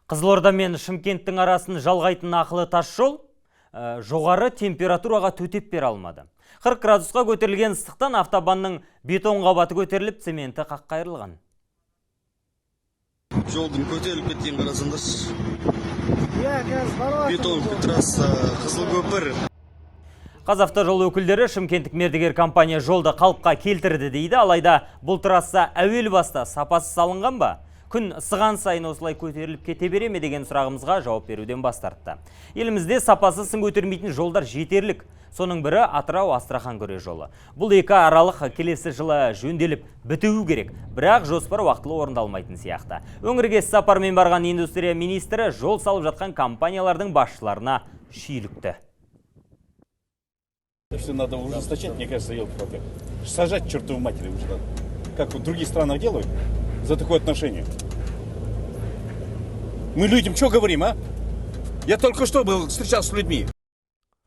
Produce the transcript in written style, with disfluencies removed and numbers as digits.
Қызылорда мен Шымкенттің арасын жалғайтын ақылы тас жол жоғары температураға төтеп бере алмады. 40 градусқа көтерілген ыстықтан автобанның бетон қабаты көтеріліп, цементі қаққайырылған. Жолдың көтеріліп кеткен қарасаңдаршы. Бетон трасса, қызыл көпір. Қазавтожол өкілдері Шымкенттік мердігер компания жолды қалыпқа келтірді дейді, алайда бұл трасса әуел баста сапасы салынған ба? Күн ысыған сайын осылай көтеріліп кете бере ме деген сұрағымызға жауап беруден бас тартты. Елімізде сапасы сын көтермейтін жолдар жетерлік. Соның бірі Атырау-Астрахан күре жолы. Бұл екі аралық келесі жылы жөнделіп бітуі керек, бірақ жоспар уақытылы орындалмайтын сияқты. Өңірге сапармен барған индустрия министрі жол салып жатқан компаниялардың басшыларына шүйлікті. Все надо ужесточать, мне кажется, елки-палки. Сажать чертову матери уже надо. Как в других странах делают за такое отношение. Мы людям что говорим, а? Я только что встречался с людьми.